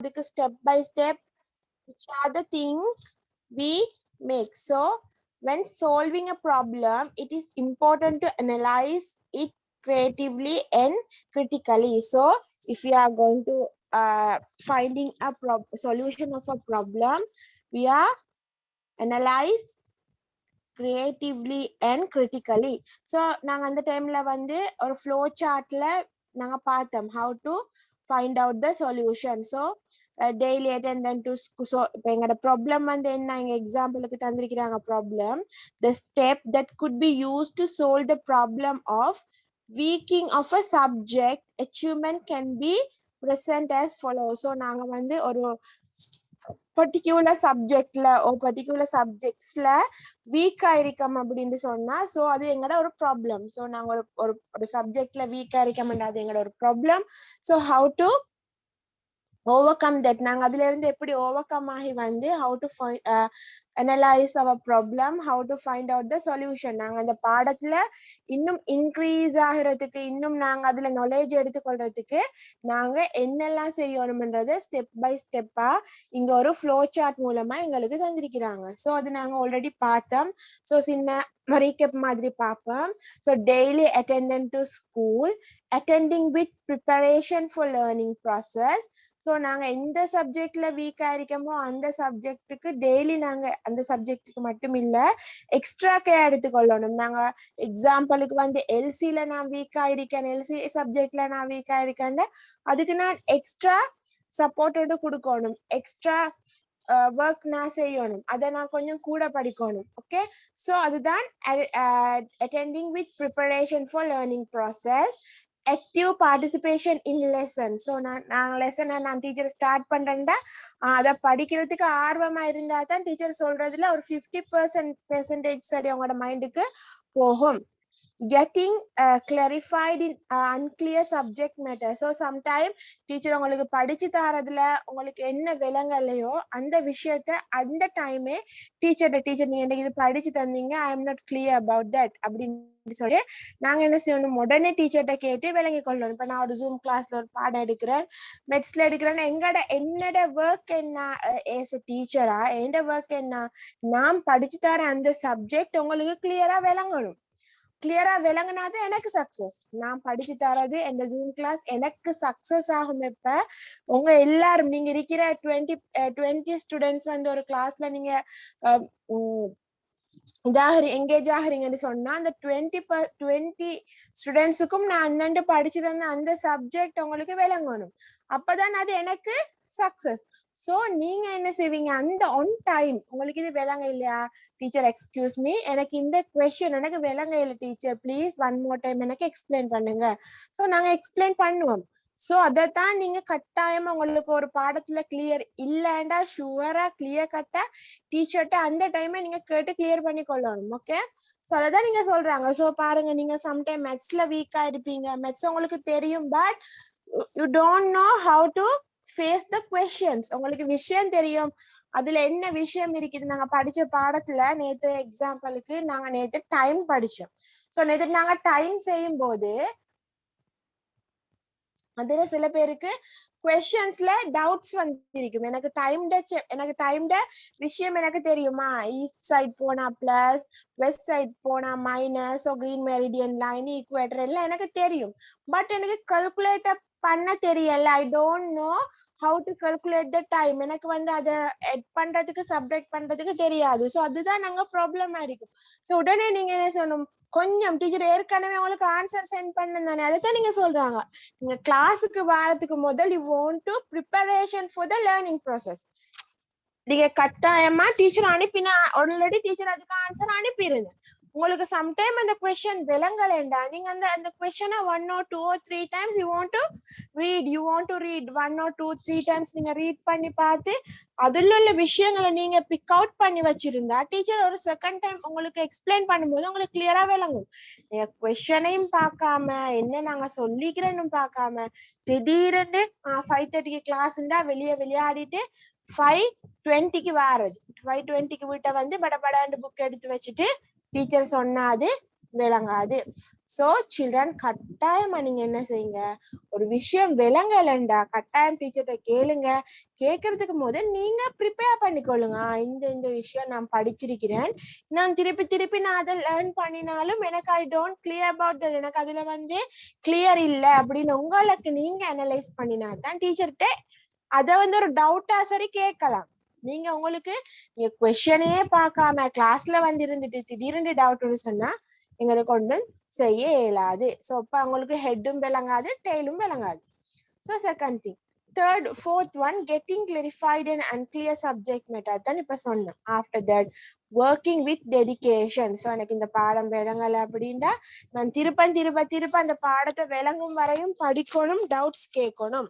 step by step which are the things we make. So when solving a problem, it is important to analyze it creatively and critically. So if we are going to finding a solution of a problem, we are analyze creatively and critically. So நாங்க அந்த டைம்ல வந்து ஒரு flow chartல நாங்க பார்த்தோம் how to find out the solution. So daily attendance to so இப்போ எங்களோட problem வந்து என்ன இங்க எக்ஸாம்பிளுக்கு தந்திருக்கிறாங்க problem the step that could be used to solve the problem of weakening of a subject achievement can be present as follows. So நாங்க வந்து ஒரு particular subjectல particular subjectsல weak ஆயிருக்கோம் அப்படின்னு சொன்னா சோ அது எங்கட ஒரு ப்ராப்ளம். சோ நாங்க ஒரு சப்ஜெக்ட்ல வீக் ஆயிருக்கோம்னா அது எங்கட ஒரு problem. So how to overcome that, நாங்க அதுல இருந்து எப்படி ஓவர்கம் ஆகி வந்து how to analyze our problem, how to find out the solution. நாங்க அந்த பாடத்துல இன்னும் இன்க்ரீஸ் ஆகிறதுக்கு இன்னும் நாங்க அதுல நாலேஜ் எடுத்துக்கொள்றதுக்கு நாங்க என்னெல்லாம் செய்யணும்ன்றத ஸ்டெப் பை ஸ்டெப்பா இங்க ஒரு ஃப்ளோ சார்ட் மூலமா எங்களுக்கு தந்திருக்கிறாங்க. ஸோ அது நாங்க ஆல்ரெடி பார்த்தோம். ஸோ சின்ன ரீகேப் மாதிரி பார்ப்போம். So daily attendant to school, attending with preparation for learning process. So நாங்க எந்த சப்ஜெக்ட்ல வீக்கா இருக்கோமோ அந்த சப்ஜெக்டுக்கு டெய்லி நாங்க அந்த சப்ஜெக்டுக்கு மட்டும் இல்ல எக்ஸ்ட்ரா கேர் எடுத்துக்கொள்ளணும். நாங்க எக்ஸாம்பிளுக்கு வந்து எல்சில நான் வீக்கா இருக்கேன், எல்சி சப்ஜெக்ட்ல நான் வீக்கா இருக்கேன், அதுக்கு நான் எக்ஸ்ட்ரா சப்போர்ட்டோட கொடுக்கணும், எக்ஸ்ட்ரா ஒர்க் நான் செய்யணும், அதை நான் கொஞ்சம் கூட படிக்கணும். ஓகே, ஸோ அதுதான் attending with preparation for learning process. active participation in lesson. So நான் லெசனை நான் டீச்சர் ஸ்டார்ட் பண்ணுறேன்டா அதை படிக்கிறதுக்கு ஆர்வமா இருந்தா தான் டீச்சர் சொல்றதுல ஒரு 50% சரி அவங்களோட மைண்டுக்கு போகும். getting clarified in unclear subject matter. So sometime teacher உங்களுக்கு படிச்சு தரதுல உங்களுக்கு என்ன விளங்கலையோ அந்த விஷயத்த அந்த டைமே டீச்சர் நீங்க எனக்கு இது படிச்சு தந்தீங்க, I am not clear about that அப்படின்னு சொல்லி நாங்க என்ன செய்யணும், உடனே டீச்சர்கிட்ட கேட்டு விளங்கி கொள்ளணும். இப்ப நான் ஒரு ஜூம் கிளாஸ்ல ஒரு பாடம் எடுக்கிறேன், மெட்ஸ்ல எடுக்கிறேன், என்னோட ஒர்க் என்ன ஏஸ் எ டீச்சரா, என்னோட ஒர்க் என்ன, நான் படிச்சு தர அந்த சப்ஜெக்ட் உங்களுக்கு கிளியரா விளங்கணும். கிளியரா விளங்கினாது எனக்கு சக்சஸ். நான் படிச்சு தரது இந்த ஜூம் கிளாஸ் எனக்கு சக்சஸ் ஆகும். இப்ப உங்க எல்லாரும் நீங்க இருக்கிற 20 ஸ்டூடெண்ட்ஸ் வந்து ஒரு கிளாஸ்ல நீங்க எங்கேஜ் ஆகுறீங்கன்னு சொன்னா அந்த 20 ஸ்டூடெண்ட்ஸுக்கும் நான் அந்தண்டு படிச்சு தந்த அந்த சப்ஜெக்ட் உங்களுக்கு விளங்கணும். அப்பதான் அது எனக்கு சக்சஸ். சோ நீங்க என்ன செய்வீங்க, அந்த ஒன் டைம் உங்களுக்கு இது விளங்க இல்லையா, டீச்சர் எக்ஸ்கியூஸ் மீ எனக்கு இந்த கொஸ்டின் எனக்கு விளங்க இல்லை teacher, please one more time எனக்கு எக்ஸ்பிளைன் பண்ணுங்க. சோ நாங்க எக்ஸ்பிளைன் பண்ணுவோம். சோ அதைத்தான் நீங்க கட்டாயமா உங்களுக்கு ஒரு பாடத்துல கிளியர் இல்லைண்டா ஷுவரா கிளியர் கட்டா டீச்சர்ட்ட அந்த டைமை நீங்க கேட்டு கிளியர் பண்ணி கொள்ளணும். ஓகே, சோ அதான் நீங்க சொல்றாங்க. சோ பாருங்க, நீங்க சம்டைம் மேத்ஸ்ல வீக்கா இருப்பீங்க, மேத்ஸ் உங்களுக்கு தெரியும், but you don't know how to face the questions. உங்களுக்கு விஷயம் தெரியும், அதுல என்ன விஷயம் இருக்குது. நாங்க படிச்ச பாடத்துல நேத்து எக்ஸாம்பிளுக்கு நாங்க நேத்து டைம் படிச்சோம். சோ நேத்து நாங்க டைம் செய்யும் போது அதுல சில பேருக்கு கொஸ்டின்ஸ்ல டவுட்ஸ் வந்திருக்கும். எனக்கு டைம்ட விஷயம் எனக்கு தெரியுமா, ஈஸ்ட் சைட் போனா பிளஸ், வெஸ்ட் சைட் போனா minus, green meridian line, equator எல்லாம் எனக்கு தெரியும், பட் எனக்கு கல்குலேட் பண்ண தெரியல. I don't know how to calculate the time. எனக்கு வந்து அதை எட் பண்றதுக்கு சப்ட்ராக்ட் பண்றதுக்கு தெரியாது. சோ அதுதான் நாங்க ப்ராப்ளமா இருக்கும். சோ உடனே நீங்க என்ன சொல்லணும், கொஞ்சம் டீச்சர் ஏற்கனவே உங்களுக்கு ஆன்சர் சென்ட் பண்ணணும் தானே, அதைத்தான் நீங்க சொல்றாங்க. நீங்க கிளாஸுக்கு வாரத்துக்கு முதல் you want to preparation for the learning process. நீங்க கட்டாயமா டீச்சர் அனுப்பினா ஆல்ரெடி டீச்சர் அதுக்கு ஆன்சர் அனுப்பிடுங்க. உங்களுக்கு சம்டைம் அந்த கொஸ்டின் விளங்கலைண்டா நீங்க அந்த கொஸ்டினை 1 or 2 or 3 times you want to read 1 or 2 3 times நீங்க ரீட் பண்ணி பார்த்து அதுல உள்ள விஷயங்களை நீங்க பிக் அவுட் பண்ணி வச்சிருந்தா டீச்சர் ஒரு செகண்ட் டைம் உங்களுக்கு எக்ஸ்பிளைன் பண்ணும்போது உங்களுக்கு கிளியரா விளங்கும். நீங்க கொஸ்டினையும் பார்க்காம என்ன நாங்க சொல்லிக்கிறேன்னு பார்க்காம திடீர்னு 5:30 கிளாஸ்ண்டா விளையாடிட்டு 5:20 வாரது, 5:20 வீட்டை வந்து படபடாண்டு புக் எடுத்து வச்சுட்டு டீச்சர் சொன்னா அது விளங்காது. ஸோ சில்ட்ரன் கட்டாயமா நீங்க என்ன செய்யுங்க, ஒரு விஷயம் விளங்கலண்டா கட்டாயம் டீச்சர்கிட்ட கேளுங்க. கேட்கறதுக்கு முதல் நீங்க ப்ரிப்பேர் பண்ணிக்கொள்ளுங்க. இந்த விஷயம் நான் படிச்சிருக்கிறேன், நான் திருப்பி நான் அதை லேர்ன் பண்ணினாலும் எனக்கு I don't clear about that, எனக்கு அதுல வந்து கிளியர் இல்லை அப்படின்னு உங்களுக்கு நீங்க அனலைஸ் பண்ணினா தான் டீச்சர்கிட்ட அதை வந்து ஒரு டவுட்டா சரி கேட்கலாம். நீங்க உங்களுக்கு நீங்க கொஸ்டினே பார்க்காம கிளாஸ்ல வந்து இருந்துட்டு திடீர்னு டவுட் சொன்னா எங்களுக்கு ஒன்றும் செய்ய இயலாது. ஸோ அப்போ அவங்களுக்கு ஹெட்டும் விளங்காது, டெய்லும் விளங்காது. So second thing. Fourth one, getting clarified and unclear subject matter தான் இப்ப சொன்னேன். After that, working with dedication. So எனக்கு இந்த பாடம் விளங்கலை அப்படின்னா நான் திருப்ப அந்த பாடத்தை விளங்கும் வரையும் படிக்கணும், டவுட்ஸ் கேட்கணும்.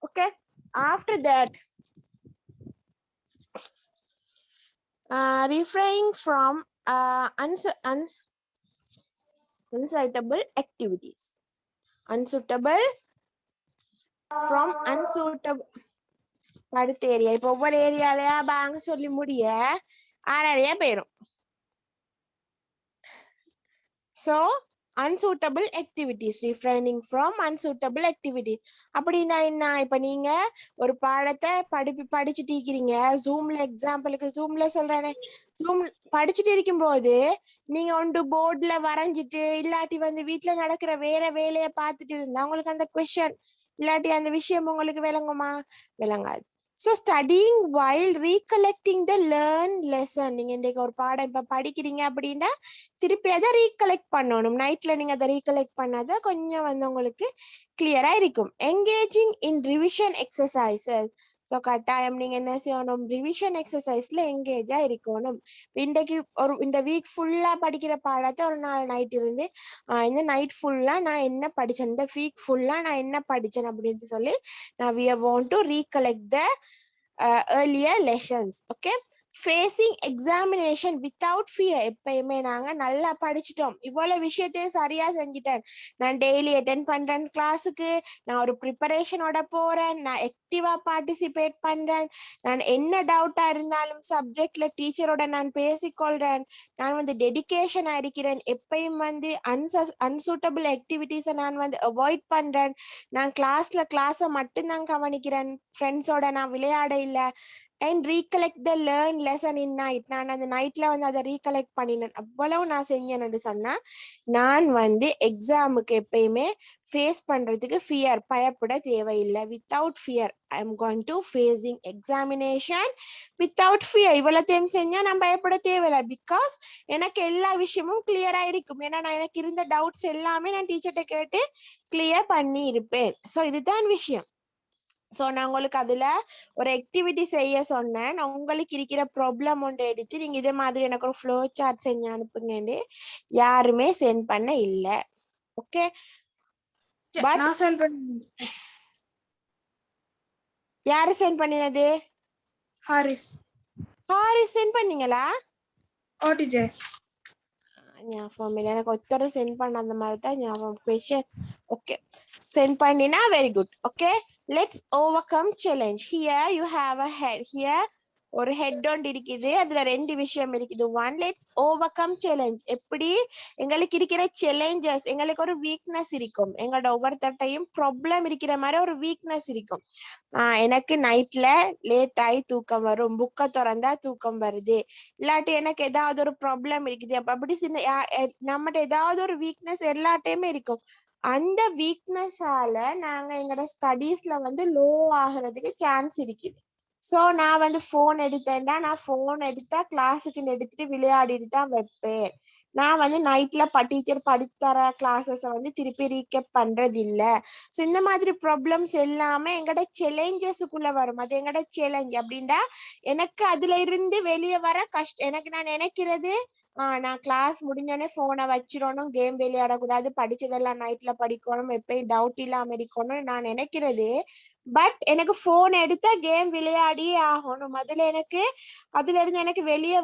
Okay. After that, refraining from unsuitable activities. Unsuitable from unsuitable. அடுத்த ஏரியா. இப்போ ஒவ்வொரு ஏரியாலயா பாங்க சொல்லி முடிய நிறைய போயிரும். So unsuitable activities, refraining from unsuitable activities. அப்படின்னா என்ன, இப்ப நீங்க ஒரு பாடத்தை படிச்சுட்டு இருக்கிறீங்க, ஜூம்ல எக்ஸாம்பிளுக்கு ஜூம்ல சொல்றேனே, ஜூம் படிச்சுட்டு இருக்கும் போது நீங்க ஒன்று போர்ட்ல வரைஞ்சிட்டு இல்லாட்டி வந்து வீட்டுல நடக்கிற வேற வேலையை பார்த்துட்டு இருந்தா உங்களுக்கு அந்த கொஸ்டின் இல்லாட்டி அந்த விஷயம் உங்களுக்கு விளங்குமா? விளங்காது. So studying while recollecting the learned lesson. நீங்க இன்றைக்கு ஒரு பாடம் இப்ப படிக்கிறீங்க அப்படின்னா திருப்பி அதை ரீகலெக்ட் பண்ணணும். நைட்ல நீங்க அதை ரீகலெக்ட் பண்ணாத கொஞ்சம் வந்து உங்களுக்கு கிளியரா இருக்கும். என்கேஜிங் இன் ரிவிஷன் எக்ஸசைசஸ். ஸோ கட்டாயம் நீங்க என்ன செய்யணும், ரிவிஷன் எக்ஸசைஸ்ல என்கேஜா இருக்கணும். இன்றைக்கு இந்த வீக் ஃபுல்லா படிக்கிற பாடத்தை ஒரு நாள் நைட் இருந்து இந்த நைட் ஃபுல்லா நான் என்ன படிச்சேன், இந்த வீக் ஃபுல்லா நான் என்ன படிச்சேன் அப்படின்ட்டு சொல்லி நான் we want to recollect the earlier lessons. Okay. Facing examination without fear. எப்பயுமே நாங்க நல்லா படிச்சிட்டோம், இவ்வளவு விஷயத்தையும் சரியா செஞ்சிட்டேன், நான் டெய்லி அட்டென்ட் பண்றேன் கிளாஸுக்கு, நான் ஒரு ப்ரிப்பரேஷனோட போறேன், நான் ஆக்டிவா பார்ட்டிசிபேட் பண்றேன், நான் என்ன டவுட்டா இருந்தாலும் சப்ஜெக்ட்ல டீச்சரோட நான் பேசிக்கொள்றேன், நான் வந்து டெடிகேஷனா இருக்கிறேன், எப்பயும் வந்து அன்சூட்டபிள் ஆக்டிவிட்டிஸை நான் வந்து அவாய்ட் பண்றேன், நான் கிளாஸை மட்டும்தான் கவனிக்கிறேன், ஃப்ரெண்ட்ஸோட நான் விளையாட இல்லை, and recollect the learned lesson in night. நான் அந்த நைட்ல வந்து அதை ரீகலெக்ட் பண்ணினேன், அவ்வளவு நான் செஞ்சேன்னு சொன்னா நான் வந்து எக்ஸாமுக்கு எப்பயுமே ஃபேஸ் பண்றதுக்கு ஃபியர் பயப்பட தேவையில்லை. Without fear I am going to facing examination without fear. இவ்வளோத்தையும் செஞ்சா நான் பயப்பட தேவையில்லை. பிகாஸ் எனக்கு எல்லா விஷயமும் கிளியரா இருக்கும். ஏன்னா நான் எனக்கு இருந்த டவுட்ஸ் எல்லாமே நான் டீச்சர்கிட்ட கேட்டு கிளியர் பண்ணி இருப்பேன். ஸோ இதுதான் விஷயம். ஸோ நான் உங்களுக்கு அதுல ஒரு ஆக்டிவிட்டி செய்ய சொன்னேன். உங்களுக்கு இருக்கிற ப்ராப்ளம் ஒன்று எடுத்து நீங்க இதே மாதிரி எனக்கு ஒரு ஃப்ளோ சார்ட் செஞ்சு அனுப்புங்கன்னு யாருமே சென்ட் பண்ண இல்லை. ஓகே. பட் யாரு சென்ட் பண்ணினது? ஹாரிஸ் சென்ட் பண்ணீங்களா? ஞாபகம் இல்லை எனக்கு, ஒருத்தரும் சென்ட் பண்ண அந்த மாதிரி தான் ஞாபகம். கொஸ்டின் ஓகே சென்ட் பண்ணினா very good. Okay, let's overcome challenge. Here you have a head. Here ஒரு ஹெட் ஒன்று இருக்குது, அதுல 2 விஷயம் இருக்குது. One, let's overcome challenge. எப்படி எங்களுக்கு இருக்கிற சேலஞ்சஸ், எங்களுக்கு ஒரு வீக்னஸ் இருக்கும், எங்களோட ஒவ்வொருத்தையும் ப்ராப்ளம் இருக்கிற மாதிரி ஒரு வீக்னஸ் இருக்கும். எனக்கு நைட்ல லேட் ஆகி தூக்கம் வரும், புக்கை திறந்தா தூக்கம் வருது, இல்லாட்டி எனக்கு ஏதாவது ஒரு ப்ராப்ளம் இருக்குது. அப்படி நம்மகிட்ட ஏதாவது ஒரு வீக்னஸ் எல்லாட்டையுமே இருக்கும். அந்த வீக்னஸால நாங்க எங்களோட ஸ்டடீஸ்ல வந்து லோ ஆகிறதுக்கு சான்ஸ் இருக்குது. ஸோ நான் வந்து ஃபோன் எடுத்தேன்டா, நான் ஃபோன் எடுத்தா கிளாஸுக்கு எடுத்துட்டு விளையாடிட்டு தான் வைப்பேன். நான் வந்து நைட்ல டீச்சர் படித்தர கிளாஸஸை வந்து திருப்பி ரீகேப் பண்றது இல்லை. ஸோ இந்த மாதிரி ப்ராப்ளம்ஸ் எல்லாமே எங்களோட சேலஞ்சஸுக்குள்ள வரும். அது எங்களோட சேலஞ்ச் அப்படின்டா எனக்கு அதுல இருந்து வெளியே வர கஷ்டம். எனக்கு நான் நினைக்கிறது நான் கிளாஸ் முடிஞ்சோடனே போனை வச்சிடணும், கேம் விளையாடக்கூடாது, படிச்சதெல்லாம் நைட்ல படிக்கணும், எப்பயும் டவுட் இல்லாம இருக்கணும் நான் நினைக்கிறது. பட் எனக்கு போன் எடுத்தா கேம் விளையாடியே ஆகணும், அதுல இருந்து எனக்கு வெளியே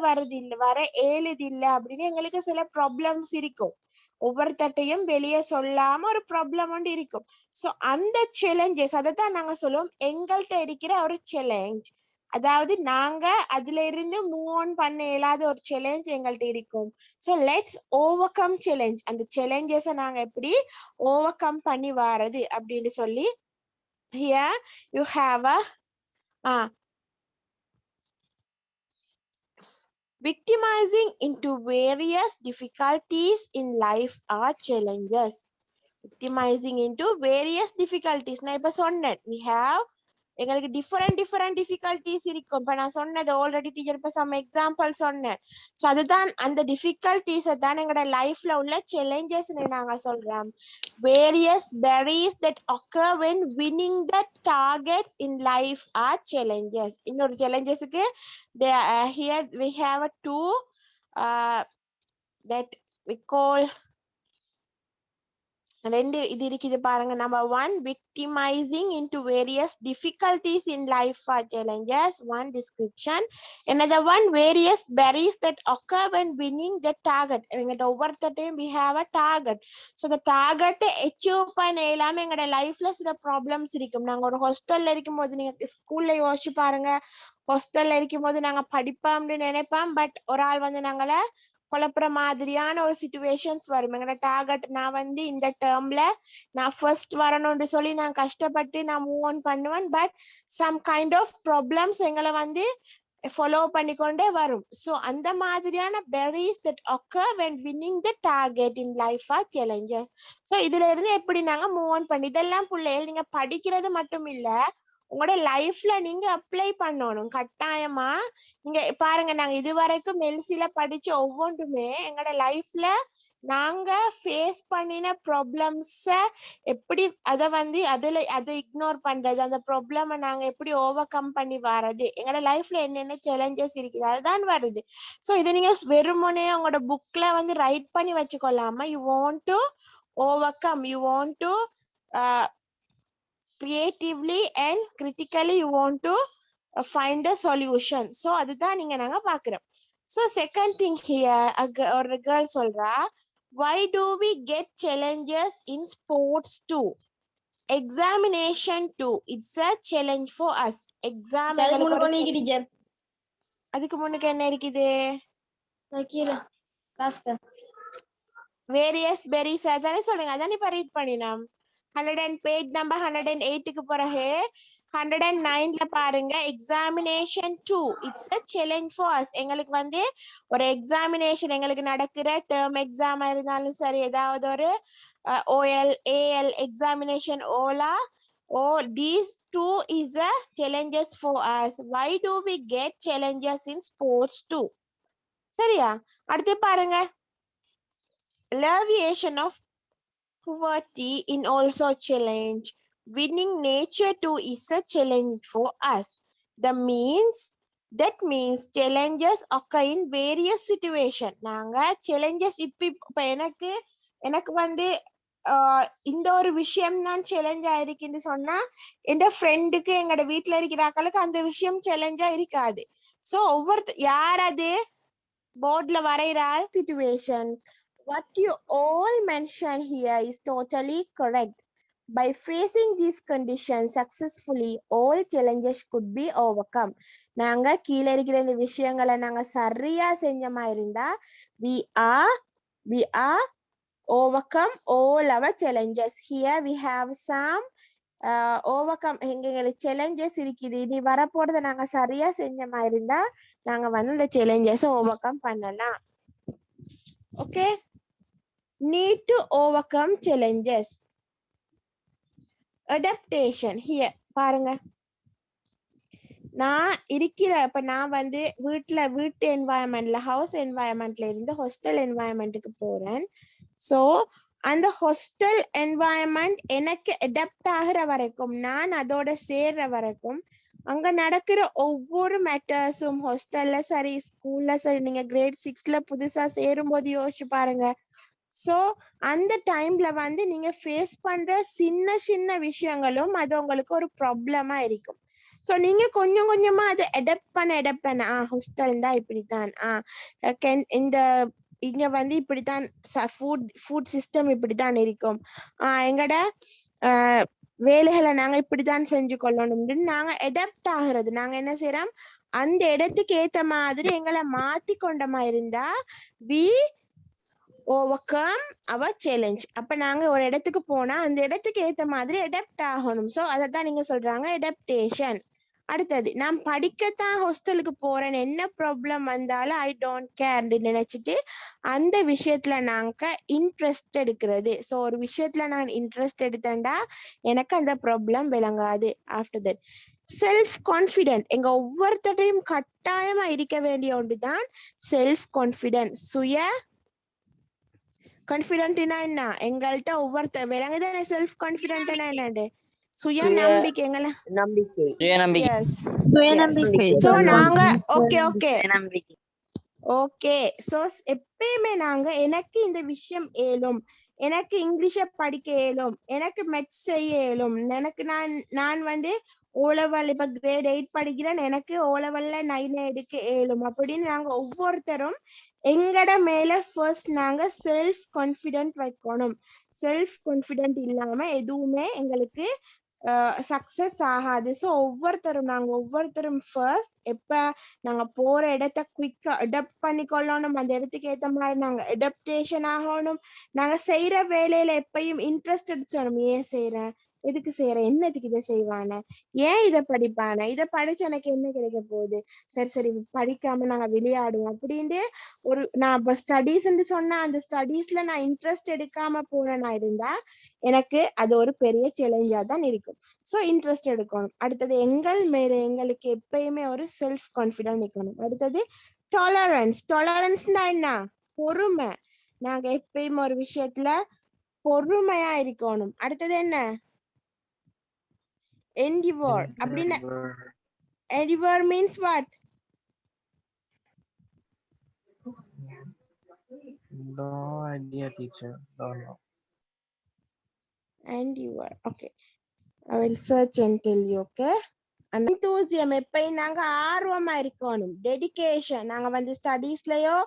வர ஏழுது இல்லை அப்படின்னு எங்களுக்கு சில ப்ராப்ளம்ஸ் இருக்கும். ஒவ்வொருத்தையும் வெளியே சொல்லாம ஒரு ப்ராப்ளம் ஒன்று இருக்கும். ஸோ அந்த சேலஞ்சஸ் அதை தான் நாங்க சொல்லுவோம் எங்கள்கிட்ட இருக்கிற ஒரு சேலஞ்ச். அதாவது நாங்க அதுல இருந்து மூவ் ஆன் பண்ண இயலாத ஒரு சேலஞ்ச் எங்கள்கிட்ட இருக்கும். So let's over come challenge. அந்த சேலஞ்சஸை நாங்க எப்படி ஓவர் கம் பண்ணி வாரது அப்படின்னு சொல்லி here you have a victimizing into various difficulties in life are challenges. Victimizing into various difficulties. நான் இப்ப சொன்னேன் we have எங்களுக்கு different difficulties இருக்கும். இப்ப நான் சொன்னது ஆல்ரெடி டீச்சர் இப்ப சம் எக்ஸாம்பிள் சொன்னேன். ஸோ அதுதான் அந்த டிஃபிகல்டிஸை தான் எங்களோட லைஃப்ல உள்ள சேலஞ்சஸ் நாங்க சொல்றோம். various barriers that occur when winning the targets in life are challenges. இன்னொரு challengesக்கு here we have a two that we call ரெண்டு இது இருக்குது பாருங்க. Number 1 victimizing into various difficulties in life are challenges, one description. Another one, various barriers that occur when winning the target. எங்கட ஒவ்வொருத்தட்டையும் we have a target. So the target achieve பண்ண இல்லாம எங்கட லைஃப்ல சில ப்ராப்ளம்ஸ் இருக்கும். நாங்க ஒரு ஹாஸ்டல்ல இருக்கும் போது நீங்க ஸ்கூல்ல யோசிச்சு பாருங்க. ஹாஸ்டல்ல இருக்கும் போது நாங்க படிப்போம்னு நினைப்போம், பட் ஒரு ஆள் வந்து நாங்கள குழப்புற மாதிரியான ஒரு சிச்சுவேஷன்ஸ் வரும். எங்களோட டார்கெட் நான் வந்து இந்த டேர்ம்ல நான் ஃபர்ஸ்ட் வரணும்னு சொல்லி நான் கஷ்டப்பட்டு நான் மூவ் ஆன் பண்ணுவேன், but some kind of problems எங்களை வந்து ஃபாலோ பண்ணிக்கொண்டே வரும். ஸோ அந்த மாதிரியான barriers that occur when winning the target in life are challenges. So இதுல இருந்து எப்படி நாங்க மூவ் ஆன் பண்ணி இதெல்லாம் பிள்ளைகள் நீங்க படிக்கிறது மட்டும் இல்ல, உங்களோட லைஃப்ல நீங்க அப்ளை பண்ணணும் கட்டாயமா. நீங்க பாருங்க, நாங்க இதுவரைக்கும் மெல்சில படிச்ச ஒவ்வொன்றுமே எங்களோட லைஃப்ல நாங்க ஃபேஸ் பண்ணின ப்ராப்ளம்ஸ எப்படி அதை வந்து அதை இக்னோர் பண்றது, அந்த ப்ராப்ளம நாங்க எப்படி ஓவர் கம் பண்ணி வர்றது, எங்களோட லைஃப்ல என்னென்ன சேலஞ்சஸ் இருக்குது அதுதான் வருது. ஸோ இதை நீங்க வெறுமனே உங்களோட புக்ல வந்து ரைட் பண்ணி வச்சுக்கொள்ளாம you want to overcome, you want to creatively and critically you want to find a solution. So அதுதான் நீங்க நாங்க பாக்குறோம். So second thing here, ஒரு girl சொல்றா, why do we get challenges in sports too? Examination too, it's a challenge for us. Exam அதுக்கு முன்னுக்கு என்ன இருக்குது? various berries அதானே சொல்லுங்க, அதானே இப்ப ரீட் பண்ணினோம். 100 பேஜ் நம்பர் 108க்கு பிறகு 109ல பாருங்க, examination 2 it's a challenge for us. எங்களுக்கு வந்து ஒரு எக்ஸாமினேஷன் எங்களுக்கு நடக்கிற டேர்ம் எக்ஸாம் இருந்தாலும் சரி, ஏதாவது ஒரு ஓஎல் ஏஎல் எக்ஸாமினேஷன் L these two is a challenges for us. Why do we get challenges in sports too? சரியா? அடுத்து பாருங்க, alleviation of poverty in also challenge. Winning nature too is a challenge for us. That means challenges occur in various situations. நாங்க challenges இப்ப எனக்கு வந்து இந்த ஒரு விஷயம் தான் சேலஞ்சா இருக்குன்னு சொன்னா, என் ஃப்ரெண்டுக்கு எங்களோட வீட்டுல இருக்கிறாக்களுக்கு அந்த விஷயம் சேலஞ்சா இருக்காது. சோ யார் அது போர்ட்ல வரைகிறாள் situation. What you all mention here is totally correct. By facing these conditions successfully, all challenges could be overcome. நாங்க கீழே இருக்கிற இந்த விஷயங்களை நாங்க சரியா செஞ்சமா இருந்தா we are overcome all our challenges. Here we have some overcome எங்களுக்கு challenges இருக்குது. இனி வரப்போறத நாங்க சரியா செஞ்சமா இருந்தா நாங்க வந்து இந்த challenges overcome பண்ணலாம். Okay, need to overcome challenges. Adaptation here பாருங்க, நான் இப்ப நான் வந்து வீட்டு என்வாயன்மெண்ட்ல ஹவுஸ் என்வாயன்மெண்ட்ல இருந்து ஹாஸ்டல் என்வாயன்மெண்ட்டுக்கு போறேன். ஸோ அந்த ஹாஸ்டல் என்வாயன்மெண்ட் எனக்கு அடாப்ட் ஆகிற வரைக்கும், நான் அதோட சேர்ற வரைக்கும், அங்க நடக்கிற ஒவ்வொரு மேட்டர்ஸும் ஹாஸ்டல்ல சரி ஸ்கூல்ல சரி, நீங்க கிரேட் 6ல புதுசா சேரும் போது யோசிச்சு பாருங்க. ஸோ அந்த டைம்ல வந்து நீங்க ஃபேஸ் பண்ற சின்ன விஷயங்களும் அது உங்களுக்கு ஒரு ப்ராப்ளமா இருக்கும். ஸோ நீங்க கொஞ்சம் கொஞ்சமா அதை அடாப்ட் பண்ண ஹாஸ்டல் தான் இப்படித்தான், இந்த இங்க வந்து இப்படித்தான் ஃபுட் சிஸ்டம் இப்படித்தான் இருக்கும், எங்கட வேலைகளை நாங்க இப்படித்தான் செஞ்சு கொள்ளணும்னு நாங்க அடாப்ட் ஆகுறது. நாங்க என்ன செய்யறோம், அந்த இடத்துக்கு ஏத்த மாதிரி எங்களை மாத்தி கொண்டமா இருந்தா வி ஓவர்கம் அவர் சேலஞ்ச். அப்ப நாங்க ஒரு இடத்துக்கு போனா அந்த இடத்துக்கு ஏத்த மாதிரி அடாப்ட் ஆகணும். ஸோ அதைத்தான் நீங்க சொல்றாங்க அடாப்டேஷன். அடுத்தது, நான் படிக்கத்தான் ஹாஸ்டலுக்கு போறேன், என்ன ப்ராப்ளம் வந்தாலும் ஐ டோன்ட் கேர்ன்னு நினைச்சிட்டு அந்த விஷயத்துல நாங்க இன்ட்ரெஸ்ட் எடுக்கிறது. ஸோ ஒரு விஷயத்துல நான் இன்ட்ரெஸ்ட் எடுத்தேன்டா எனக்கு அந்த ப்ராப்ளம் விளங்காது. ஆஃப்டர் தட் செல்ஃப் கான்ஃபிடென்ட் எங்க ஒவ்வொருத்தரையும் கட்டாயமா இருக்க வேண்டிய ஒன்றுதான் செல்ஃப் கான்ஃபிடென்ட். சுய கான்ஃபிடென்ட்னா என்ன, எங்கள்கிட்ட ஒவ்வொருத்தர் விளங்குதானே செல்ஃப் கான்ஃபிடென்ட்னா என்னண்டு சுய நம்பிக்கை. எங்களை நம்பிக்கை. எஸ் சுயநம்பிக்கை. ஸோ நாங்க ஓகே நம்பிக்கை. ஓகே ஸோ எப்பயுமே நாங்க எனக்கு இந்த விஷயம் ஏலும், எனக்கு இங்கிலீஷை படிக்க இயலும், எனக்கு மெத்ஸ் செய்ய இயலும், எனக்கு நான் வந்து ஓலவல் இப்ப கிரேட் 8 படிக்கிறேன், எனக்கு ஓலவல்ல 9 எடுக்க இயலும் அப்படின்னு நாங்க ஒவ்வொருத்தரும் எங்கட மேல ஃபர்ஸ்ட் நாங்க செல்ஃப் கான்ஃபிடென்ட் வைக்கணும். செல்ஃப் கான்ஃபிடென்ட் இல்லாம எதுவுமே எங்களுக்கு சக்சஸ் ஆகாது. ஸோ நாங்க ஒவ்வொருத்தரும் ஃபர்ஸ்ட் எப்ப நாங்க போற இடத்த குயிக்கா அடாப்ட் பண்ணிக்கொள்ளணும், அந்த இடத்துக்கு ஏத்த மாதிரி நாங்க அடாப்டேஷன் ஆகணும். நாங்க செய்யற வேலையில எப்பயும் இன்ட்ரெஸ்ட் எடுத்துடணும். ஏன் செய்யறேன், எதுக்கு செய்யறேன், என்னத்துக்கு இதை செய்வானே, ஏன் இதை படிப்பானே, இதை படிச்சு எனக்கு என்ன கிடைக்க போகுது, சரி சரி படிக்காம நாங்க விளையாடுவோம் அப்படின்ட்டு நான் இப்ப ஸ்டடீஸ்ன்னு சொன்னா அந்த ஸ்டடீஸ்ல நான் இன்ட்ரெஸ்ட் எடுக்காம போனேன்னா இருந்தா எனக்கு அது ஒரு பெரிய சேலஞ்சா தான் இருக்கும். ஸோ இன்ட்ரெஸ்ட் எடுக்கணும். அடுத்தது எங்கள் மேல எங்களுக்கு எப்பயுமே ஒரு செல்ஃப் கான்ஃபிடென்ட் இருக்கணும். அடுத்தது டாலரன்ஸ். டாலரன்ஸ்னா என்ன, பொறுமை. நாங்க எப்பயும் ஒரு விஷயத்துல பொறுமையா இருக்கணும். அடுத்தது என்ன, என்டிவர். அப்படின்னா endeavour means what? No idea, teacher. Don't know. Endeavor. Okay. I will search and tell you. Okay. enthusiasm எப்பயும் நாங்க ஆர்வமா இருக்கணும். டெடிகேஷன், நாங்க வந்து ஸ்டடீஸ்லயோ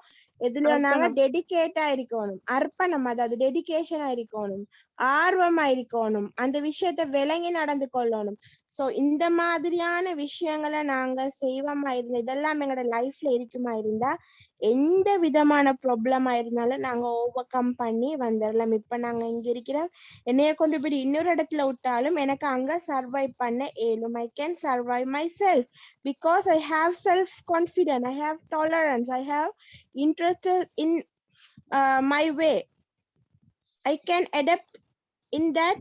எதுலயோ நாங்க டெடிகேட்டா இருக்கணும். அர்ப்பணம், அதாவது டெடிகேஷனா இருக்கணும், ஆர்வமா இருக்கணும், அந்த விஷயத்த விளங்கி நடந்து கொள்ளணும். ஸோ இந்த மாதிரியான விஷயங்களை நாங்க செய்வோமா இருந்தா, இதெல்லாம் எங்களோட லைஃப்ல இருக்குமா இருந்தா எந்த விதமான ப்ராப்ளமா இருந்தாலும் நாங்க ஓவர் கம் பண்ணி வந்துடலாம். இப்ப நாங்க இங்க இருக்கிறோம், என்னைய கொண்டு போய் இன்னொரு இடத்துல விட்டாலும் எனக்கு அங்க சர்வைவ் பண்ண இயலும். I can survive myself because I have self confidence, I have tolerance, I have interest in my way, I can adapt in that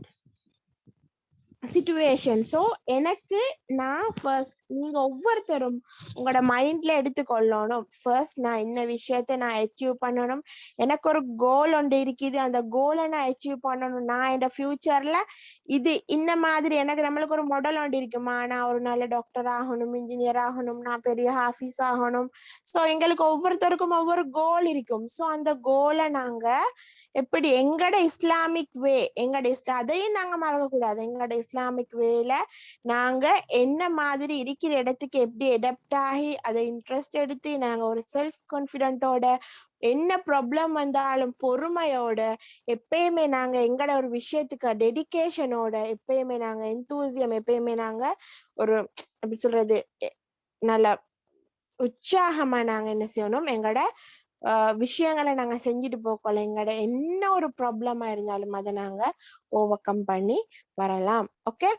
situation. So எனக்கு நான் ஃபர்ஸ்ட், நீங்க ஒவ்வொருத்தரும் உங்களோட மைண்ட்ல எடுத்துக்கொள்ளணும், ஃபர்ஸ்ட் நான் என்ன விஷயத்த நான் அச்சீவ் பண்ணணும், எனக்கு ஒரு கோல் ஒன்று இருக்குது, அந்த கோலை நான் அச்சீவ் பண்ணணும். நான் இந்த ஃபியூச்சர்ல இது இந்த மாதிரி எனக்கு நம்மளுக்கு ஒரு மாடல் ஒன்று இருக்குமா, நான் ஒரு நல்ல டாக்டர் ஆகணும், இன்ஜினியர் ஆகணும், நான் பெரிய ஆஃபீஸ் ஆகணும். ஸோ எங்களுக்கு ஒவ்வொருத்தருக்கும் ஒவ்வொரு கோல் இருக்கும். ஸோ அந்த கோலை நாங்க எப்படி எங்கட இஸ்லாமிக் வே, அதையும் நாங்க மறக்கக்கூடாது. எங்கட இஸ்லாமிக் வேல நாங்க என்ன மாதிரி இருக்கிற இடத்துக்கு எப்படி அடாப்ட் ஆகி அதை இன்ட்ரெஸ்ட் எடுத்து நாங்க ஒரு செல்ஃப் கான்ஃபிடென்ட்டோட என்ன ப்ராப்ளம் வந்தாலும் பொறுமையோட எப்பயுமே நாங்க எங்கட ஒரு விஷயத்துக்கு டெடிகேஷனோட எப்பயுமே நாங்க எந்தூசியம், எப்பயுமே நாங்க ஒரு எப்படி சொல்றது நல்ல உற்சாகமா நாங்க என்ன செய்யணும், எங்கட விஷயங்களை நாங்க செஞ்சுட்டு போக்கல, எங்கட என்ன ஒரு ப்ராப்ளமா இருந்தாலும் அதை நாங்க ஓவர் கம் பண்ணி வரலாம். ஓகே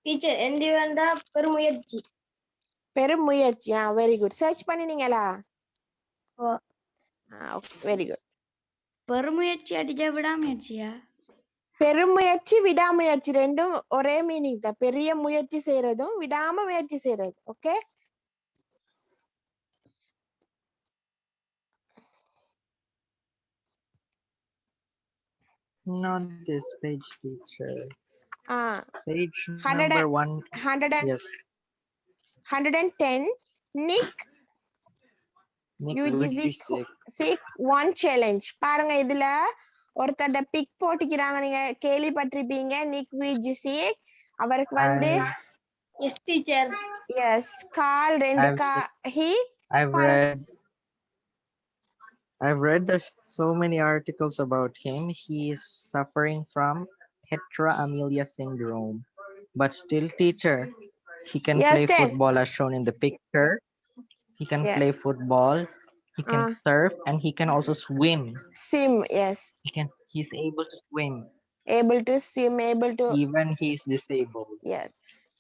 டீச்சர், என்டிவர்னா பெருமுயற்சி. பெருமுயற்சி. Very good. சர்ச் பண்ணினீங்களா? Okay, very good. பெருமுயற்சி அடிச்சா விடாமுயற்சியா? பெருமுயற்சி விடாமுயற்சி ரெண்டும் ஒரே மீனிங் தான். பெரிய முயற்சி செய்யறதும் விடாம முயற்சி செய்யறது. Okay, Not this page, teacher. Page 100 number 1. 100 Yes. 110. Nick Vujicic one challenge. பாருங்க, இதுல ஒருத்தட பிக் போட்டுக்கிறாங்க, நீங்க கேள்விப்பட்டிருப்பீங்க. நிக் விஜிசிக், அவருக்கு வந்து yes teacher. Yes call 2 I've read so many articles about him. He is suffering from heteroamelia syndrome. But still, teacher, he can Yes, play then. football as shown in the picture. He can Yeah. play football. He can surf, and he can also swim. Sim, yes. He's able to swim. Able to swim, able to. Even he's disabled. Yes.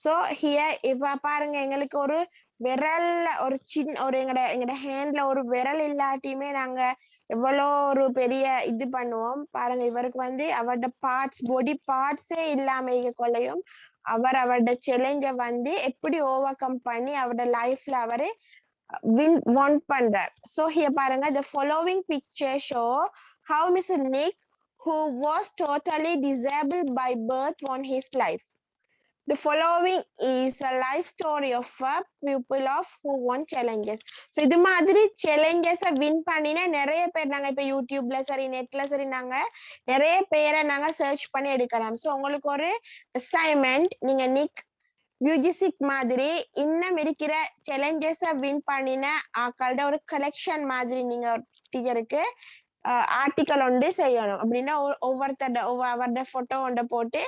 So here இப்ப பாருங்க எங்களுக்கு ஒரு விரல்ல ஒரு சின்ன ஒரு எங்கட ஹேண்ட்ல ஒரு விரல் இல்லாட்டியுமே நாங்க எவ்வளோ ஒரு பெரிய இது பண்ணுவோம் பாருங்க. இவருக்கு வந்து அவரோட பார்ட்ஸ் பாடி பார்ட்ஸே இல்லாம கொள்ளையும் அவரோட சேலஞ்ச வந்து எப்படி ஓவர் கம் பண்ணி அவரோட லைஃப்ல அவரு won பண்றார். So here பாருங்க, the following picture show how Mr. Nick, who was totally disabled by birth, won his life. The following is a life story of a pupil of who won challenges. So இது மாதிரி challenges win பண்ணின நிறைய பேர் நாங்க இப்ப யூடியூப்ல சரி நெட்ல சரி நாங்க நிறைய பேரை நாங்க சர்ச் பண்ணி எடுக்கலாம். So உங்களுக்கு ஒரு அசைன்மெண்ட், நீங்க நிக் யூஜிசிக் மாதிரி இன்னும் இருக்கிற சேலஞ்சஸ வின் பண்ணின ஆக்களோட ஒரு கலெக்ஷன் மாதிரி நீங்க டீச்சருக்கு ஆர்டிக்கல் ஒன்று செய்யணும். அப்படின்னா அவரோட போட்டோ ஒன்றை போட்டு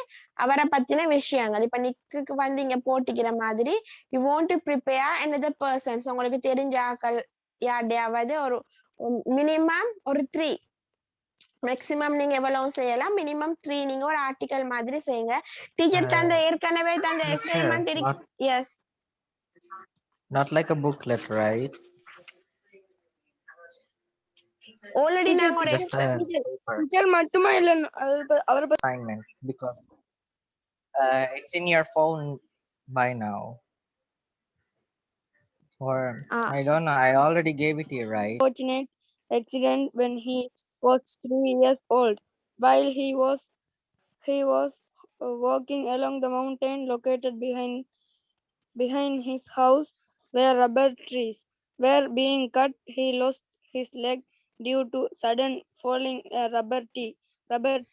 அவரை பத்தின விஷயங்கள் இப்ப நிக்குக்கு வந்து இங்க போட்டிக்கிற மாதிரி you want to prepare another persons, உங்களுக்கு தெரிஞ்ச ஆக்கள் யார்டையாவது ஒரு மினிமம் ஒரு 3, மேக்சிமம் நீங்க எவ்வளவு செய்யலாம், மினிமம் 3 நீங்க ஒரு ஆர்டிக்கல் மாதிரி செய்யுங்க. டீச்சர் தந்த ஏற்கனவே தந்த அசைன்மெண்ட் இருக்கு. Yes, Not like a booklet, right? Already நாங்க ஒரு Just a paper டீச்சர் மட்டுமா இல்ல அவரை assignment because it's in your phone by now. Or I don't know. I already gave it to you, right? Fortunate accident when he was 3 years old. While he was walking along the mountain located behind his house, where rubber trees were being cut, he lost his leg due to sudden falling a rubber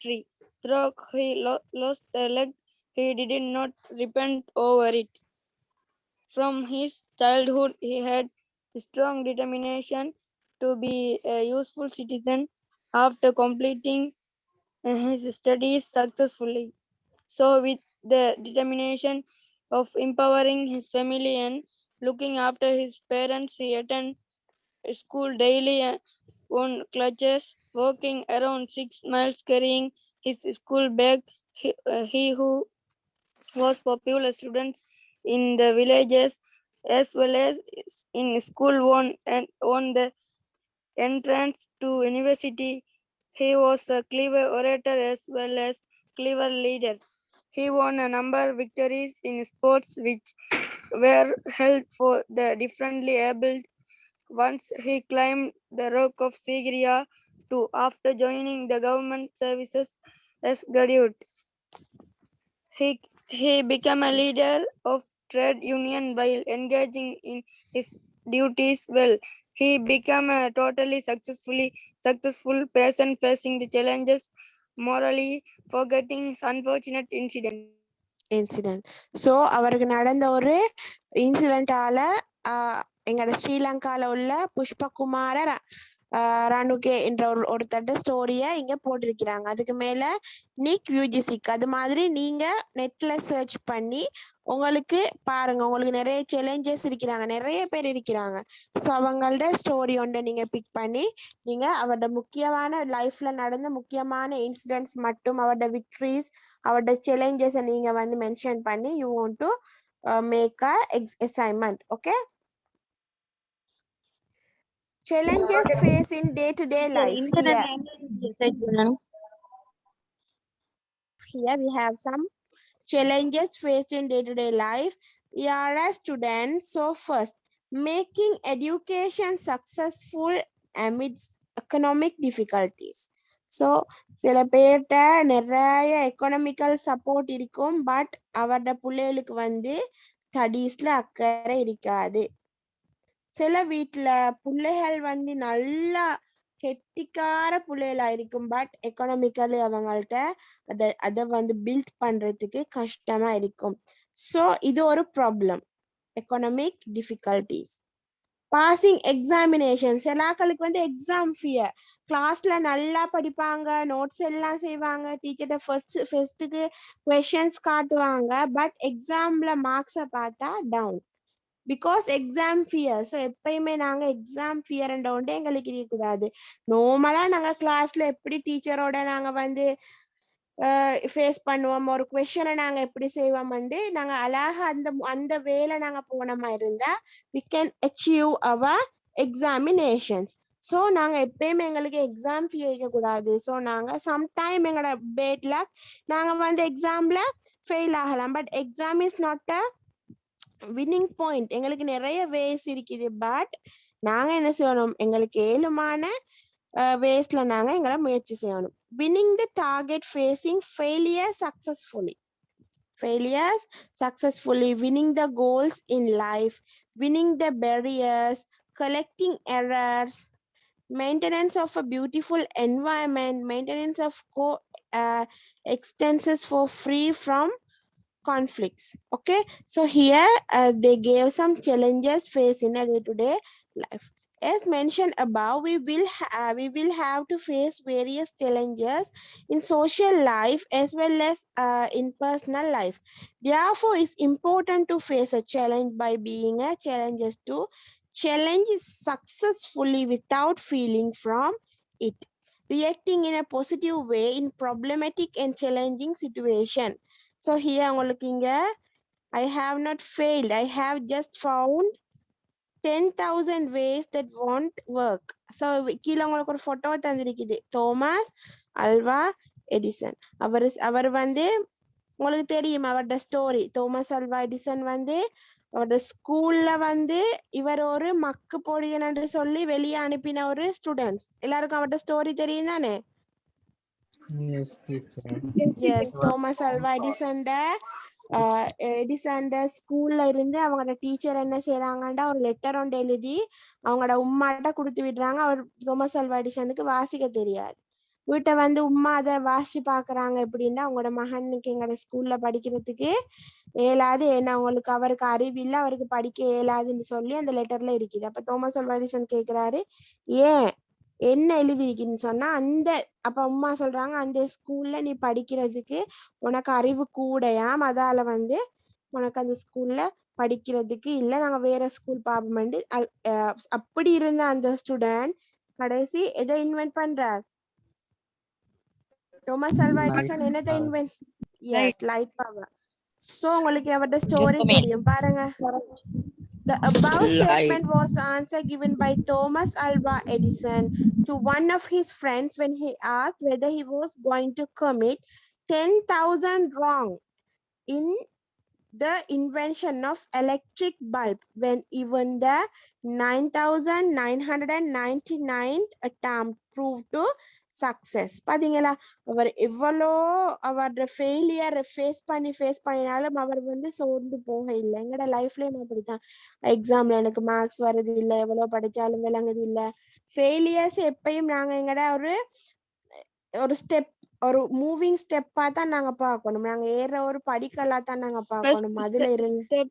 tree. Though he lost a leg, he did not repent over it. From his childhood, he had strong determination to be a useful citizen after completing his studies successfully. So, with the determination of empowering his family and looking after his parents, he attended school daily on crutches, walking around 6 miles carrying his school bag. He who was popular students in the villages as well as in school won the entrance to university. He was a clever orator as well as clever leader. He won a number of victories in sports which were held for the differently abled. Once he climbed the rock of Sigiriya too after joining the government services as graduate. He became a leader of trade union while engaging in his duties well. He became a totally successful person facing the challenges, morally forgetting his unfortunate incident. So அவருக்கு நடந்த ஒரு இன்சிடென்டால எங்களோட ஸ்ரீலங்கால உள்ள புஷ்பகுமார ராணுகே என்ற ஒருத்தட்ட ஸ்டோரிய இங்க போட்டிருக்கிறாங்க. அதுக்கு மேல நிக் யூஜிசிக் அது மாதிரி நீங்க நெட்ல சர்ச் பண்ணி உங்களுக்கு பாருங்க, உங்களுக்கு நிறைய சேலஞ்சஸ் இருக்கிறாங்க, நிறைய பேர் இருக்கிறாங்க. ஸோ அவங்களோட ஸ்டோரி ஒன்றை நீங்க பிக் பண்ணி நீங்க அவரோட முக்கியமான லைஃப்ல நடந்த முக்கியமான இன்சிடென்ட்ஸ் மட்டும் அவரோட விக்ட்ரிஸ் அவரோட சேலஞ்சஸ் நீங்க வந்து மென்ஷன் பண்ணி you want to make a assignment. Okay, challenges faced in day-to-day life. Here we have some challenges faced in day-to-day life. We are a student. So first, making education successful amidst economic difficulties. So சில பேர்கிட்ட நிறைய economical support இருக்கும், but அவரோட பிள்ளைகளுக்கு வந்து ஸ்டடீஸ்ல அக்கறை இருக்காது. சில வீட்டுல பிள்ளைகள் வந்து நல்லா கெட்டிக்கார பிள்ளைகளா இருக்கும், பட் எக்கனாமிக்கலி அவங்கள்ட்ட அதை வந்து பில்ட் பண்றதுக்கு கஷ்டமா இருக்கும். ஸோ இது ஒரு problem, economic difficulties. Passing examination. சிலாக்களுக்கு வந்து எக்ஸாம் ஃபியர். கிளாஸ்ல நல்லா படிப்பாங்க, நோட்ஸ் எல்லாம் செய்வாங்க, டீச்சர்கிட்ட ஃபர்ஸ்ட்டுக்கு கொஷின்ஸ் காட்டுவாங்க, பட் எக்ஸாம்ல மார்க்ஸை பார்த்தா down because exam fear. So எப்பயுமே நாங்க எக்ஸாம் ஃபியர் ஒன்றே எங்களுக்கு இருக்கக்கூடாது. நார்மலா நாங்க கிளாஸ்ல எப்படி டீச்சரோட நாங்க வந்து ஃபேஸ் பண்ணுவோம், ஒரு கொஷனை நாங்க எப்படி செய்வோம்ண்டு நாங்க அழகா அந்த அந்த வேலை நாங்க போனோமா இருந்தா we can achieve our examinations. So நாங்க எப்பயுமே எங்களுக்கு எக்ஸாம் ஃபீ வைக்கக்கூடாது. ஸோ நாங்க சம்டைம் எங்களோட பேட் லக் நாங்க வந்து எக்ஸாம்ல ஃபெயில் ஆகலாம், but exam is not a winning point. எங்களுக்கு நிறைய வேஸ் இருக்குது, பட் நாங்க என்ன செய்யணும், எங்களுக்கு ஏழுமான வேஸ்ல நாங்க எங்களை முயற்சி செய்யணும். Winning the target, facing failure successfully. Failures successfully, winning the goals in life, winning the barriers, collecting errors, maintenance of a beautiful environment, maintenance of extensions for free from conflicts. Okay, so here they gave some challenges faced in a day-to-day life. As mentioned above, we will have to face various challenges in social life as well as in personal life. Therefore, it's important to face a challenge by being a challenges to challenge successfully without feeling from it, reacting in a positive way in problematic and challenging situation. So here உங்களுக்கு இங்க I have not failed, I have just found 10,000 ways that won't work. So கீழே உங்களுக்கு ஒரு photo தந்திருக்குது, Thomas Alva Edison. அவர் வந்து உங்களுக்கு தெரியும் அவரோட story. Thomas Alva Edison வந்து அவரோட ஸ்கூல்ல வந்து இவர் ஒரு மக்கு பொடியன் என்று சொல்லி வெளியே அனுப்பின ஒரு ஸ்டூடெண்ட்ஸ். எல்லாருக்கும் அவரோட ஸ்டோரி தெரியும் தானே? Yes, teacher. Yes, Thomas Alva Edison ஸ்கூல்ல இருந்து அவங்களோட டீச்சர் என்ன செய்யறாங்கண்டா ஒரு லெட்டர் ஒன்று எழுதி அவங்களோட உம்மாட்ட கொடுத்து விடுறாங்க. அவர் தோமஸ் அல்வா எடிசனுக்கு வாசிக்க தெரியாது. வீட்டை வந்து உம்மா அதை வாசி பாக்குறாங்க. எப்படின்னா அவங்களோட மகனுக்கு எங்களோட ஸ்கூல்ல படிக்கிறதுக்கு இயலாது, ஏன்னா அவருக்கு அறிவு இல்லை, அவருக்கு படிக்க இயலாதுன்னு சொல்லி அந்த லெட்டர்ல இருக்குது. அப்ப தோமஸ் அல்வா எடிசன் கேக்குறாரு, ஏன் என்ன எழுதிருக்குன்னு சொன்னா அப்ப அம்மா சொல்றாங்க, அந்த ஸ்கூல்ல நீ படிக்கிறதுக்கு உனக்கு அறிவு கூடையாம், அதால வந்து உனக்கு அந்த ஸ்கூல்ல படிக்கிறதுக்கு இல்ல, நாங்க வேற ஸ்கூல் பாப்போம். அப்படி இருந்த அந்த ஸ்டூடெண்ட் கடைசி எதை இன்வென்ட் பண்றார்? தோமஸ் அல்வா எடிசன் என்னதை invent? Yes, light power. So உங்களுக்கு அவரோட ஸ்டோரி தெரியும் பாருங்க. The above statement was answer given by Thomas Alva Edison to one of his friends when he asked whether he was going to commit 10,000 wrong in the invention of electric bulb when even the 9,999th attempt proved to success. பாத்தீங்களா, அவர் எவ்வளோ அவரோட failure face பண்ணினாலும் அவர் வந்து சோர்ந்து போக இல்லை. எங்களோட லைஃப்லயும் அப்படித்தான். எக்ஸாம்ல எனக்கு மார்க்ஸ் வருது இல்லை, எவ்வளவு படிச்சாலும் விளங்குது இல்லை. ஃபெயிலியர்ஸ் எப்பயும் நாங்க எங்கட ஒரு ஸ்டெப், ஒரு மூவிங் ஸ்டெப்பா தான் நாங்க பார்க்கணும். நாங்க ஏற ஒரு படிக்கலா தான் நாங்க பார்க்கணும். அதுல இருந்து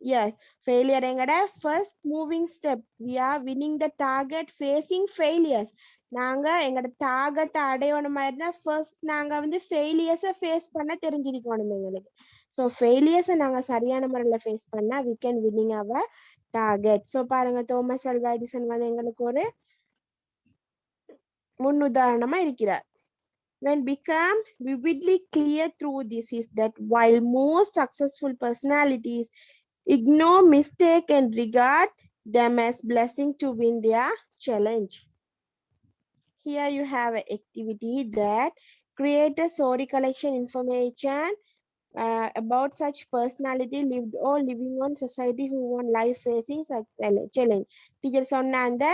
yes, failure எங்கட first moving step. We are winning the target, facing failures. நாங்க எங்கட டார்கெட் அடையணுமா இருந்தா ஃபர்ஸ்ட் நாங்க வந்து ஃபெயிலியர்ஸை ஃபேஸ் பண்ண தெரிஞ்சிருக்கணும் எங்களுக்கு. ஸோ ஃபெயிலியர்ஸை நாங்க சரியான முறையில ஃபேஸ் பண்ணா we can winning our target. So பாருங்க, தோமஸ் அல்வா எடிசன் வந்து எங்களுக்கு ஒரு முன்னுதாரணமா இருக்கிறார். When become vividly clear through this is that while most successful personalities ignore mistake and regard them as blessing to win their challenge. Here you have an activity that create a story collection information about such personality lived or living on society who won life facing such challenge. Teacher சொன்ன அந்த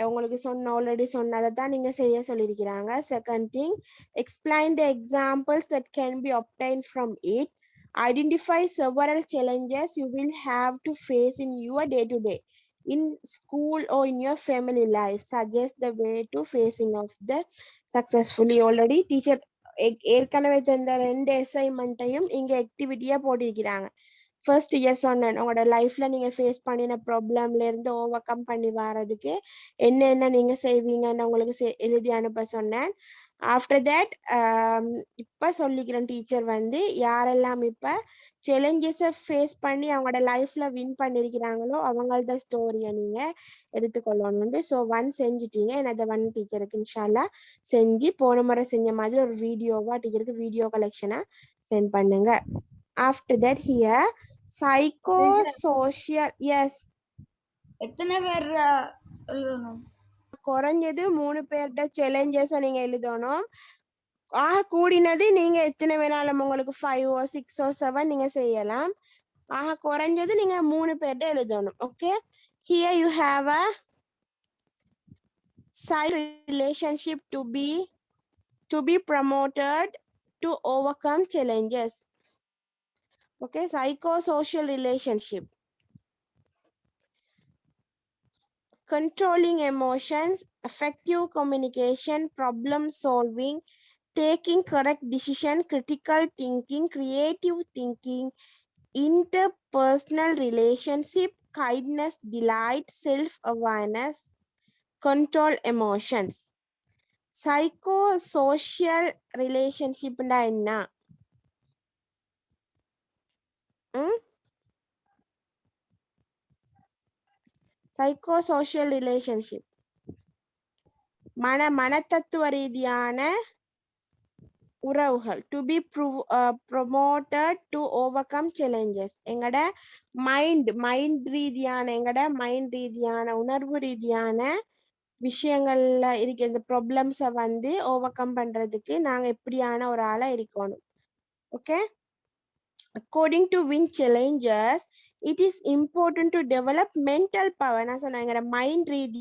உங்களுக்கு already சொன்னதை தான் நீங்க செய்ய சொல்லியிருக்கிறாங்க. Second thing, explain the examples that can be obtained from it. Identify several challenges you will have to face in your day-to-day in school or in your family life. Suggest the way to facing of the successfully. Already teacher ஏற்கனவே தந்த 2 அசைன்மெண்ட்டையும் இங்க ஆக்டிவிட்டியா போட்டிருக்கிறாங்க. First year சொன்னேன் உங்களோட லைஃப்ல நீங்க face பண்ணின ப்ராப்ளம்ல இருந்து ஓவர் கம் பண்ணி வர்றதுக்கு என்னென்ன நீங்க செய்வீங்கன்னு உங்களுக்கு எழுதி அனுப்ப சொன்னேன். ஆஃப்டர் தட் இப்ப சொல்லிக்கிறேன் டீச்சர் வந்து யாரெல்லாம் இப்ப சேலஞ்சஸை ஃபேஸ் பண்ணி அவங்களோட லைஃப்ல வின் பண்ணிருக்கிறாங்களோ அவங்களோட ஸ்டோரியை நீங்க எடுத்துக்கொள்ளணும். ஸோ ஒன் செஞ்சுட்டீங்க, எனது ஒன் டீச்சருக்கு இன்ஷால்லா செஞ்சு போன முறை செஞ்ச மாதிரி ஒரு வீடியோவா டீச்சருக்கு வீடியோ கலெக்ஷனை சென்ட் பண்ணுங்க. After that here psycho social S எத்தனை பேர் எழுதணும்? குறைஞ்சது 3 பேர்கிட்ட சேலஞ்சஸை நீங்க எழுதணும். கூடினது நீங்க எத்தனை வேணாலும் உங்களுக்கு 5 or 6 or 7 நீங்க செய்யலாம். குறைஞ்சது நீங்க 3 பேர்கிட்ட எழுதணும். Okay, here you have a relationship to be promoted to overcome challenges. Okay, psychosocial relationship. Controlling emotions, effective communication, problem solving, taking correct decision, critical thinking, creative thinking, interpersonal relationship, kindness, delight, self-awareness, control emotions. Psychosocial relationship என்ன? Psychosocial relationship மனத்தத்துவ ரீதியான உறவுகள். To be promoted to overcome challenges. எங்கட mind ரீதியான உணர்வு ரீதியான விஷயங்கள்ல இருக்க இந்த ப்ராப்ளம்ஸை வந்து ஓவர் கம் பண்றதுக்கு நாங்க எப்படியான ஒரு ஆளா இருக்கணும். Okay, according to win challenges it is important to develop mental power. நான் சொன்னேன் மைண்ட் ரீதி